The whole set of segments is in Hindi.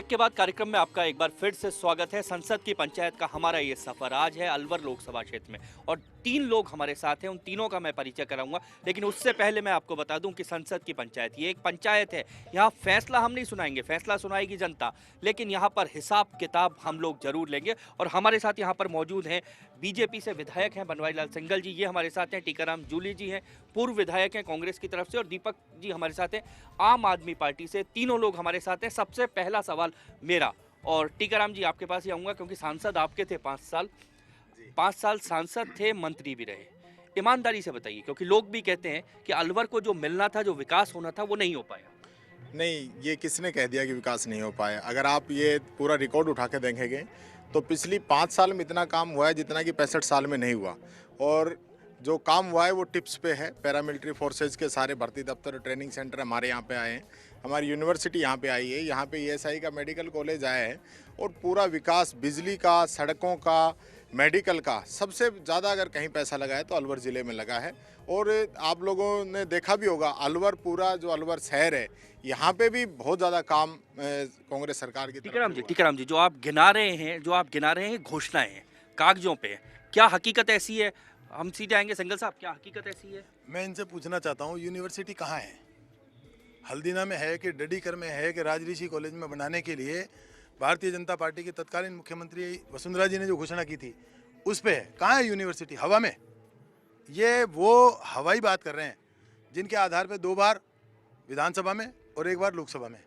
के बाद कार्यक्रम में आपका एक बार फिर से स्वागत है। संसद की पंचायत का हमारा ये सफर आज है अलवर लोकसभा क्षेत्र में और 3 लोग हमारे साथ हैं। उन तीनों का मैं परिचय कराऊंगा, लेकिन उससे पहले मैं आपको बता दूं कि संसद की पंचायत ये एक पंचायत है। यहाँ फैसला हम नहीं सुनाएंगे, फैसला सुनाएगी जनता, लेकिन यहाँ पर हिसाब किताब हम लोग जरूर लेंगे। और हमारे साथ यहाँ पर मौजूद हैं बीजेपी से विधायक हैं बनवारी लाल सिंघल जी, ये हमारे साथ हैं। टीकाराम जूली जी हैं, पूर्व विधायक हैं कांग्रेस की तरफ से, और दीपक जी हमारे साथ हैं आम आदमी पार्टी से। तीनों लोग हमारे साथ हैं। सबसे पहला सवाल मेरा, और टीकाराम जी आपके पास ही आऊँगा क्योंकि सांसद आपके थे 5 साल, 5 साल सांसद थे, मंत्री भी रहे। ईमानदारी से बताइए, क्योंकि लोग भी कहते हैं कि अलवर को जो मिलना था, जो विकास होना था, वो नहीं हो पाया। नहीं, ये किसने कह दिया कि विकास नहीं हो पाया? अगर आप ये पूरा रिकॉर्ड उठा के देखेंगे तो पिछली 5 साल में इतना काम हुआ है जितना कि 65 साल में नहीं हुआ। और जो काम हुआ है वो टिप्स पे है। पैरामिलिट्री फोर्सेज के सारे भर्ती दफ्तर और ट्रेनिंग सेंटर हमारे यहाँ पे आए हैं, हमारी यूनिवर्सिटी यहाँ पे आई है, यहाँ पे ईएसआई का मेडिकल कॉलेज आया है। और पूरा विकास बिजली का, सड़कों का, मेडिकल का, सबसे ज़्यादा अगर कहीं पैसा लगा है तो अलवर ज़िले में लगा है। और आप लोगों ने देखा भी होगा, अलवर पूरा जो अलवर शहर है, यहाँ पे भी बहुत ज़्यादा काम कांग्रेस सरकार की तरफ से हुआ। टीकाराम जी, जो आप गिना रहे हैं घोषणाएं हैं, कागजों पे, क्या हकीकत ऐसी है? हम सीधे आएंगे सिंघल साहब, क्या हकीकत ऐसी है? मैं इनसे पूछना चाहता हूँ, यूनिवर्सिटी कहाँ है? हल्दीना में है कि डडीकर में है कि राजऋषि कॉलेज में बनाने के लिए भारतीय जनता पार्टी के तत्कालीन मुख्यमंत्री वसुंधरा जी ने जो घोषणा की थी उस पे है? कहाँ है यूनिवर्सिटी? हवा में। ये वो हवाई बात कर रहे हैं जिनके आधार पे 2 बार विधानसभा में और 1 बार लोकसभा में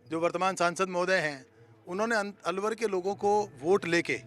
जो वर्तमान सांसद महोदय हैं, उन्होंने अलवर के लोगों को वोट लेके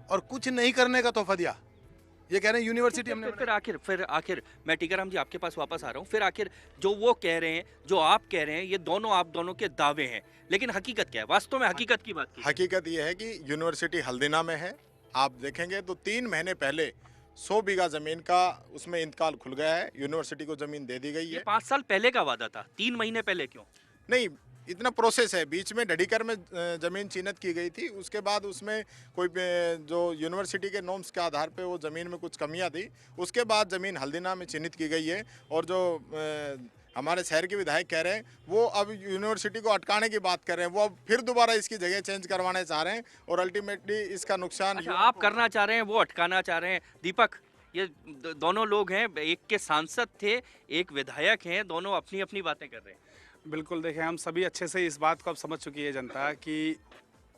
और कुछ नहीं करने का तोहफा दिया। ये कह रहे हैं यूनिवर्सिटी हमने फिर आखिर मैं टीकाराम जी आपके पास वापस आ रहा हूँ। फिर आखिर जो वो कह रहे हैं, जो आप कह रहे हैं, ये दोनों आप दोनों के दावे हैं, लेकिन हकीकत क्या है? वास्तव में हकीकत की बात की। हकीकत ये है कि यूनिवर्सिटी हल्दीना में है। आप देखेंगे तो 3 महीने पहले 100 बीघा जमीन का उसमें इंतकाल खुल गया है, यूनिवर्सिटी को जमीन दे दी गई है। 5 साल पहले का वादा था, 3 महीने पहले क्यों? नहीं, इतना प्रोसेस है। बीच में ढडीकर में ज़मीन चिन्हित की गई थी, उसके बाद उसमें कोई जो यूनिवर्सिटी के नॉर्म्स के आधार पे वो ज़मीन में कुछ कमियां थी, उसके बाद ज़मीन हल्दीना में चिन्हित की गई है। और जो हमारे शहर के विधायक कह रहे हैं, वो अब यूनिवर्सिटी को अटकाने की बात कर रहे हैं, वो अब फिर दोबारा इसकी जगह चेंज करवाना चाह रहे हैं और अल्टीमेटली इसका नुकसान आप करना चाह रहे हैं, वो अटकाना चाह रहे हैं। दीपक, ये दोनों लोग हैं, एक के सांसद थे, एक विधायक हैं, दोनों अपनी अपनी बातें कर रहे हैं। बिल्कुल, देखें, हम सभी अच्छे से इस बात को अब समझ चुकी है जनता कि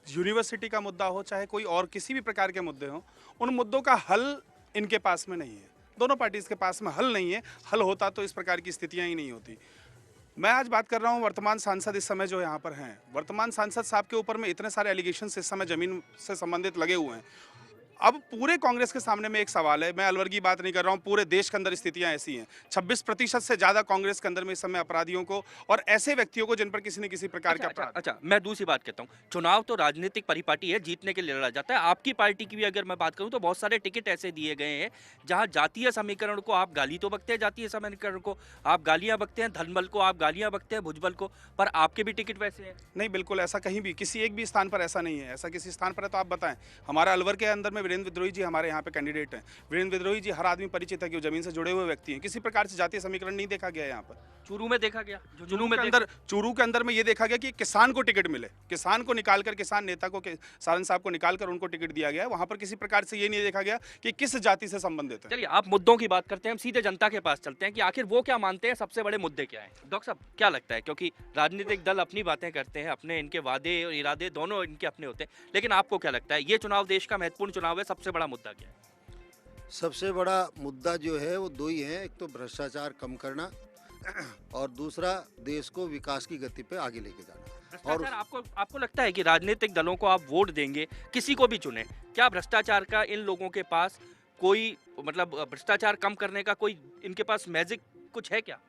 यूनिवर्सिटी का मुद्दा हो चाहे कोई और किसी भी प्रकार के मुद्दे हों, उन मुद्दों का हल इनके पास में नहीं है। दोनों पार्टीज के पास में हल नहीं है। हल होता तो इस प्रकार की स्थितियां ही नहीं होती। मैं आज बात कर रहा हूं वर्तमान सांसद इस समय जो यहाँ पर हैं। वर्तमान सांसद साहब के ऊपर में इतने सारे एलिगेशंस इस समय जमीन से संबंधित लगे हुए हैं। अब पूरे कांग्रेस के सामने में एक सवाल है, मैं अलवर की बात नहीं कर रहा हूं, पूरे देश के अंदर स्थितियां ऐसी हैं। 26% से ज्यादा कांग्रेस के अंदर में इस समय अपराधियों को और ऐसे व्यक्तियों को जिन पर किसी न किसी प्रकार का अच्छा, मैं दूसरी बात कहता हूं। चुनाव तो राजनीतिक परिपाटी है, जीतने के लिए लड़ा जाता है। आपकी पार्टी की भी अगर मैं बात करूं तो बहुत सारे टिकट ऐसे दिए गए हैं जहां जातीय समीकरण को आप गाली तो बकते हैं, जातीय समीकरण को आप गालियां बकते हैं, धनबल को आप गालियां बकते हैं, भुजबल को, पर आपके भी टिकट वैसे हैं। नहीं, बिल्कुल ऐसा कहीं भी किसी एक भी स्थान पर ऐसा नहीं है। ऐसा किसी स्थान पर है तो आप बताएं। हमारा अलवर के अंदर में वीरेंद्र विद्रोही जी हमारे यहाँ पे कैंडिडेट हैं। वीरेंद्र विद्रोही जी हर आदमी परिचित है कि वो जमीन से जुड़े हुए व्यक्ति हैं। किसी प्रकार से जातीय समीकरण नहीं देखा गया यहाँ पर। चूरू में देखा गया, चूरू के अंदर में ये देखा गया कि किसान को टिकट मिले, किसान को निकालकर, किसान नेता को, सारन साहब को निकालकर उनको टिकट दिया गया। वहां पर किसी प्रकार से ये नहीं देखा गया कि किस जाति से संबंधित है। चलिए, आप मुद्दों की बात करते हैं, हम सीधे जनता के पास चलते हैं कि आखिर वो क्या मानते हैं, सबसे बड़े मुद्दे क्या हैं। डॉक्टर साहब, क्या लगता है? क्योंकि राजनीतिक दल अपनी बातें करते हैं, अपने इनके वादे और इरादे दोनों इनके अपने होते हैं, लेकिन आपको क्या लगता है, ये चुनाव देश का महत्वपूर्ण चुनाव है, सबसे बड़ा मुद्दा क्या है? सबसे बड़ा मुद्दा जो है वो 2 ही है। एक तो भ्रष्टाचार कम करना और दूसरा देश को विकास की गति पे आगे लेके जाना। और आपको लगता है कि राजनीतिक दलों को आप वोट देंगे, किसी को भी चुने, क्या भ्रष्टाचार का इन लोगों के पास कोई, मतलब भ्रष्टाचार कम करने का कोई इनके पास मैजिक कुछ है क्या?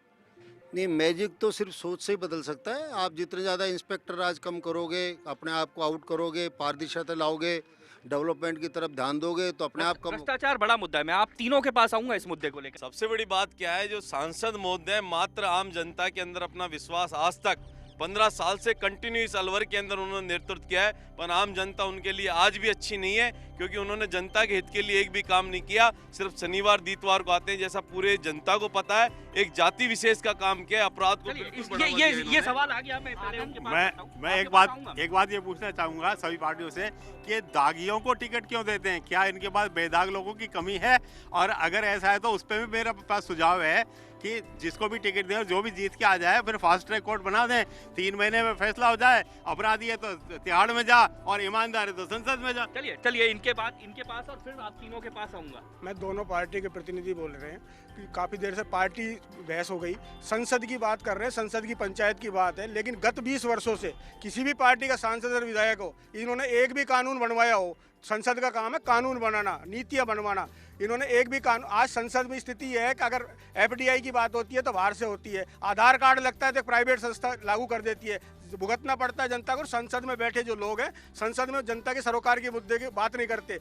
नहीं, मैजिक तो सिर्फ सोच से ही बदल सकता है। आप जितने ज़्यादा इंस्पेक्टर राज कम करोगे, अपने आप को आउट करोगे, पारदर्शिता लाओगे, डेवलपमेंट की तरफ ध्यान दोगे तो अपने आप कम। भ्रष्टाचार बड़ा मुद्दा है, मैं आप तीनों के पास आऊंगा इस मुद्दे को लेकर। सबसे बड़ी बात क्या है, जो सांसद महोदय मात्र आम जनता के अंदर अपना विश्वास आज तक 15 साल से कंटिन्यू इस अलवर के अंदर उन्होंने नेतृत्व किया है, पर आम जनता उनके लिए आज भी अच्छी नहीं है, क्योंकि उन्होंने जनता के हित के लिए एक भी काम नहीं किया। सिर्फ शनिवार दीतवार को आते हैं, जैसा पूरे जनता को पता है। एक जाति विशेष का काम किया, अपराध को बिल्कुल बढ़ावा दिया ये इन्होंने। सवाल आ गया। मैं पहले उनके पास आता हूं। मैं आगे एक बताऊंगा। बात ये पूछना चाहूंगा सभी पार्टियों से कि दागियों को टिकट क्यों देते हैं? क्या इनके पास बेदाग लोगों की कमी है? और अगर ऐसा है तो उस पर भी मेरा पास सुझाव है कि जिसको भी टिकट दे, जो भी जीत के आ जाए, फिर फास्ट ट्रैक कोर्ट बना दें, 3 महीने में फैसला हो जाए। अपराधी है तो तिहाड़ में जा और ईमानदार है तो संसद में जा। चलिए इनके पास और फिर आप तीनों के पास आऊंगा। मैं दोनों पार्टी के प्रतिनिधि बोल रहे हैं कि काफ़ी देर से पार्टी बहस हो गई, संसद की बात कर रहे हैं, संसद की पंचायत की बात है। लेकिन गत 20 वर्षों से किसी भी पार्टी का सांसद और विधायक हो, इन्होंने एक भी कानून बनवाया हो? संसद का काम है कानून बनाना, नीतियाँ बनवाना। इन्होंने एक भी कानून, आज संसद में स्थिति यह है कि अगर एफडीआई की बात होती है तो बाहर से होती है, आधार कार्ड लगता है तो प्राइवेट संस्था लागू कर देती है, भुगतना पड़ता है जनता को। संसद में बैठे जो लोग हैं, संसद में जनता के सरोकार के मुद्दे की बात नहीं करते।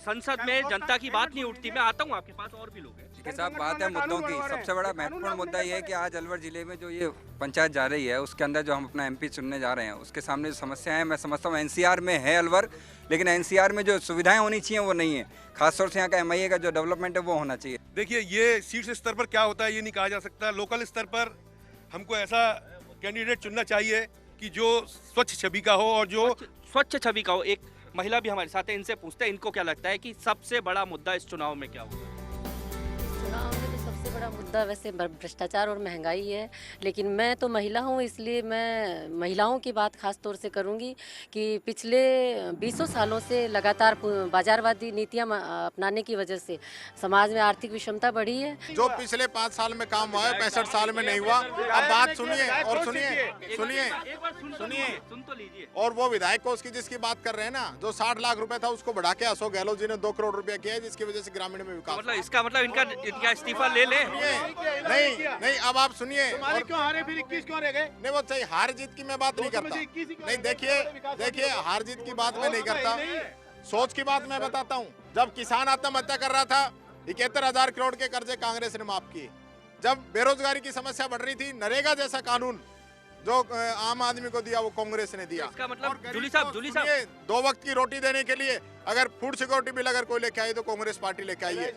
संसद में जनता की बात नहीं उठती। मैं आता हूँ, आपके पास और भी लोग हैं। ठीक है साहब, बात है मुद्दों की। सबसे बड़ा महत्वपूर्ण मुद्दा ये है कि आज अलवर जिले में जो ये पंचायत जा रही है, उसके अंदर जो हम अपना एमपी चुनने जा रहे हैं, उसके सामने जो समस्याएं हैं, मैं समझता हूँ एनसीआर में है अलवर, लेकिन एनसीआर में जो सुविधाएं होनी चाहिए वो नहीं है। खासतौर से यहाँ का एमआईए का जो डेवलपमेंट है वो होना चाहिए। देखिए, ये सीट स्तर पर क्या होता है ये नहीं कहा जा सकता। लोकल स्तर पर हमको ऐसा कैंडिडेट चुनना चाहिए कि जो स्वच्छ छवि का हो और जो स्वच्छ छवि का हो। एक महिला भी हमारे साथ है, इनसे पूछते हैं इनको क्या लगता है कि सबसे बड़ा मुद्दा इस चुनाव में क्या होगा। चुनाव में तो सबसे बड़ा मुद्दा वैसे भ्रष्टाचार और महंगाई है, लेकिन मैं तो महिला हूँ, इसलिए मैं महिलाओं की बात खास तौर से करूँगी कि पिछले 20 सालों से लगातार बाजारवादी नीतियाँ अपनाने की वजह से समाज में आर्थिक विषमता बढ़ी है। जो पिछले 5 साल में काम हुआ है 65 साल में नहीं हुआ। अब बात सुनिए और सुनिए सुन तो लीजिए। और वो विधायक को उसकी जिसकी बात कर रहे हैं ना, जो 60 लाख रुपए था उसको बढ़ा के अशोक गहलोत जी ने 2 करोड़ रुपया किया है, जिसकी वजह से ग्रामीण में विकास। मतलब इसका मतलब इनका इस्तीफा ले ले। नहीं अब आप सुनिए। क्यों हारे फिर 21 क्यों रह गए? नहीं, वो चाहिए हार जीत की मैं बात नहीं करता। नहीं, देखिए हार जीत की बात मैं नहीं करता, सोच की बात मैं बताता हूँ। जब किसान आत्महत्या कर रहा था, 71,000 करोड़ के कर्जे कांग्रेस ने माफ किए। जब बेरोजगारी की समस्या बढ़ रही थी, नरेगा जैसा कानून जो आम आदमी को दिया वो कांग्रेस ने दिया। इसका मतलब जूली साहब 2 वक्त की रोटी देने के लिए अगर फूड सिक्योरिटी बिल अगर कोई लेके आई तो कांग्रेस पार्टी लेके आई है।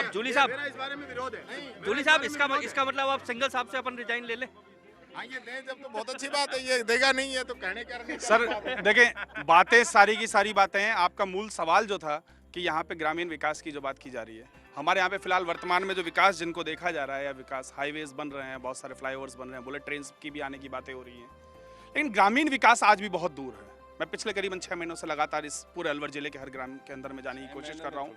जूली साहब इस बारे में विरोध है। जूली साहब इसका मतलब आप सिंगल साहब से अपन रिजाइन ले लें। ये दें जब तो बहुत अच्छी बात है, ये देगा नहीं है तो कहने क्या। सर देखें, बातें सारी की सारी बातें हैं। आपका मूल सवाल जो था कि यहाँ पे ग्रामीण विकास की जो बात की जा रही है, हमारे यहाँ पे फिलहाल वर्तमान में जो विकास जिनको देखा जा रहा है, या विकास हाईवेज बन रहे हैं, बहुत सारे फ्लाईओवर्स बन रहे हैं, बुलेट ट्रेन की भी आने की बातें हो रही हैं, लेकिन ग्रामीण विकास आज भी बहुत दूर है। मैं पिछले करीबन 6 महीनों से लगातार इस पूरे अलवर जिले के हर ग्राम के अंदर में जाने की कोशिश कर रहा हूँ।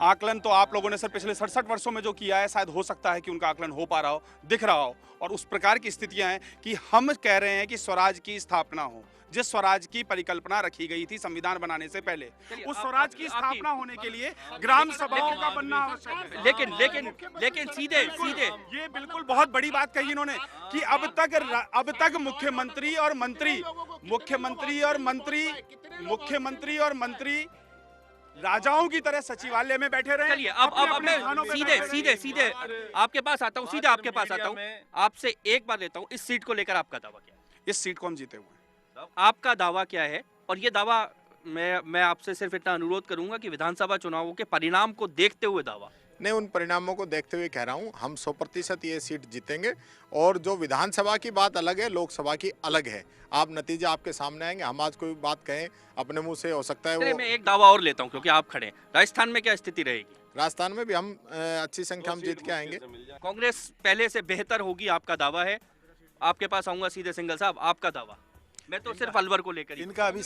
आकलन तो आप लोगों ने सर पिछले 67 वर्षों में जो किया है, शायद हो सकता है कि उनका आकलन हो पा रहा हो, दिख रहा हो, और उस प्रकार की स्थितियां हैं कि हम कह रहे हैं कि स्वराज की स्थापना हो, जिस स्वराज की परिकल्पना रखी गई थी संविधान बनाने से पहले, उस स्वराज की स्थापना होने के लिए ग्राम सभाओं का बनना आवश्यक है। लेकिन सीधे ये बिल्कुल बहुत बड़ी बात कही इन्होंने कि अब तक मुख्यमंत्री और मंत्री राजाओं की तरह सचिवालय में बैठे रहे। चलिए अब मैं सीधे आपके पास आता हूँ, आपसे एक बार लेता हूँ, इस सीट को लेकर आपका दावा क्या है? इस सीट को हम जीते हुए हैं। आपका दावा क्या है? और ये दावा मैं आपसे सिर्फ इतना अनुरोध करूंगा कि विधानसभा चुनावों के परिणाम को देखते हुए दावा नहीं, उन परिणामों को देखते हुए कह रहा हूँ, हम 100% ये सीट जीतेंगे। और जो विधानसभा की बात अलग है, लोकसभा की अलग है। आप नतीजे आपके सामने आएंगे। हम आज कोई बात कहें अपने मुंह से, हो सकता है वो। मैं एक दावा और लेता हूँ क्योंकि आप खड़े हैं। राजस्थान में क्या स्थिति रहेगी? राजस्थान में भी हम अच्छी संख्या में जीत के आएंगे। कांग्रेस पहले से बेहतर होगी, आपका दावा है। आपके पास आऊंगा सीधे सिंगल साहब, आपका दावा। मैं तो सिर्फ अलवर को लेकर इनका अभी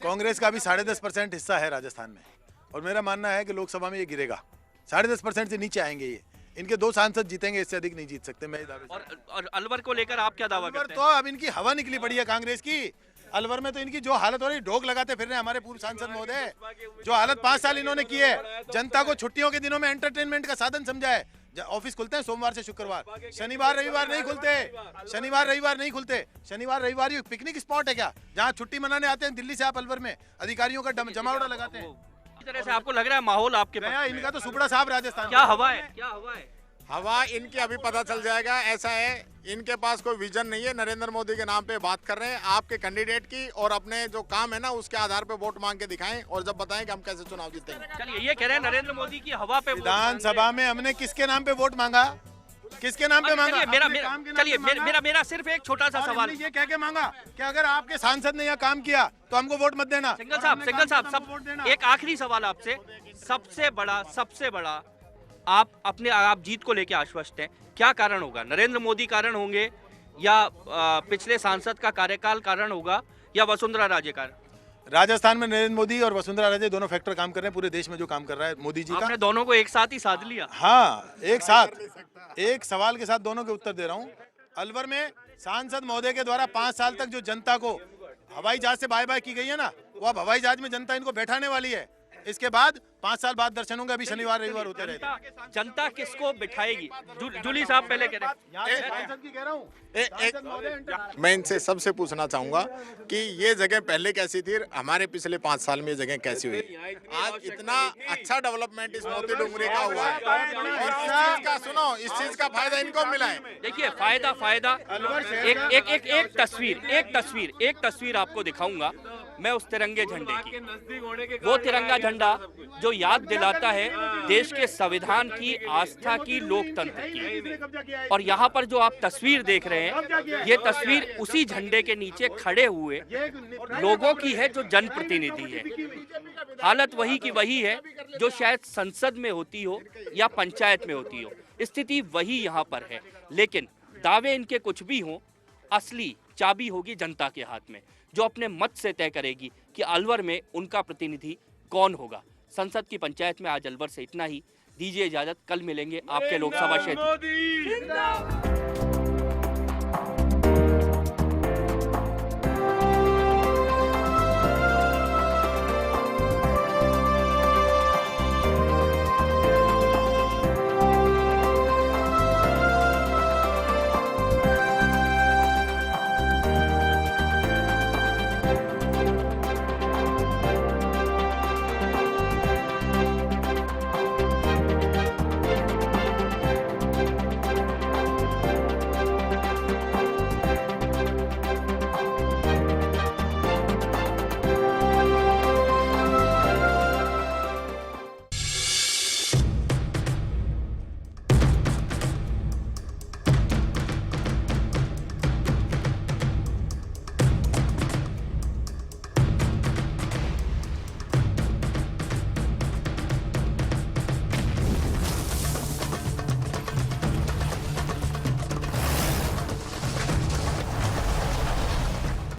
कांग्रेस का भी 10.5% हिस्सा है राजस्थान में, और मेरा मानना है कि लोकसभा में ये गिरेगा। 10.5% से नीचे आएंगे ये। इनके 2 सांसद जीतेंगे, इससे अधिक नहीं जीत सकते। मैं और अलवर को लेकर आप क्या दावा करते हैं? तो अब इनकी हवा निकली पड़ी है कांग्रेस की। अलवर में तो इनकी जो हालत हो रही, ढोक लगाते फिर रहे हमारे पूर्व सांसद महोदय। जो हालत 5 साल इन्होंने की है, जनता को छुट्टियों के दिनों में एंटरटेनमेंट का साधन समझा है। ऑफिस खुलते हैं सोमवार से शुक्रवार, शनिवार रविवार नहीं खुलते। शनिवार रविवार ये पिकनिक स्पॉट है क्या, जहाँ छुट्टी मनाने आते हैं दिल्ली से आप अलवर में अधिकारियों का जमावड़ा लगाते हैं। इस तरह से आपको लग रहा है माहौल आपके पास? इनका तो सुपड़ा साहब राजस्थान। क्या हवा है? हवा इनकी अभी पता चल जाएगा। ऐसा है, इनके पास कोई विजन नहीं है, नरेंद्र मोदी के नाम पे बात कर रहे हैं। आपके कैंडिडेट की और अपने जो काम है ना उसके आधार पे वोट मांग के दिखाएं और जब बताएं कि हम कैसे चुनाव जीतेंगे। चलिए, ये कह रहे हैं नरेंद्र मोदी की हवा पे वोट विधानसभा में हमने किसके नाम पे वोट मांगा? किसके नाम पे मांगा? मेरा सिर्फ एक छोटा सा सवाल, ये कह के मांगा कि अगर आपके सांसद ने यहाँ काम किया तो हमको वोट मत देना। सिंघल साहब सब एक आखिरी सवाल आपसे, सबसे बड़ा आप जीत को लेके आश्वस्त हैं, क्या कारण होगा? नरेंद्र मोदी कारण होंगे या पिछले सांसद का कार्यकाल कारण होगा या वसुंधरा राजे कारण? राजस्थान में नरेंद्र मोदी और वसुंधरा राजे दोनों फैक्टर काम कर रहे हैं। पूरे देश में जो काम कर रहा है मोदी जी का, आपने दोनों को एक साथ ही साध लिया। हाँ, एक साथ, एक सवाल के साथ दोनों के उत्तर दे रहा हूँ। अलवर में सांसद महोदय के द्वारा 5 साल तक जो जनता को हवाई जहाज से बाय बाय की गई है ना, वो अब हवाई जहाज में जनता इनको बैठाने वाली है। इसके बाद 5 साल बाद दर्शन होंगे, अभी शनिवार रविवार होते रहते। जनता किसको बिठाएगी? जूली साहब पहले कह रहे मैं इनसे सबसे पूछना चाहूंगा कि ये जगह पहले कैसी थी, हमारे पिछले 5 साल में ये जगह कैसी हुई? आज इतना अच्छा डेवलपमेंट इस मोती डुंगरी का हुआ है और इस चीज का फायदा इनको मिला है। देखिए, फायदा एक तस्वीर आपको दिखाऊंगा मैं उस तिरंगे झंडे की। वो तिरंगा झंडा जो याद दिलाता है देश के संविधान की, आस्था की, लोकतंत्र की। और यहाँ पर जो आप तस्वीर देख रहे हैं, ये तस्वीर उसी झंडे के नीचे खड़े हुए लोगों की है जो जनप्रतिनिधि है। हालत वही की वही है जो शायद संसद में होती हो या पंचायत में होती हो, स्थिति वही यहाँ पर है। लेकिन दावे इनके कुछ भी हों, असली चाबी होगी जनता के हाथ में, जो अपने मत से तय करेगी कि अलवर में उनका प्रतिनिधि कौन होगा। संसद की पंचायत में आज अलवर से इतना ही। दीजिए इजाजत, कल मिलेंगे आपके लोकसभा क्षेत्र।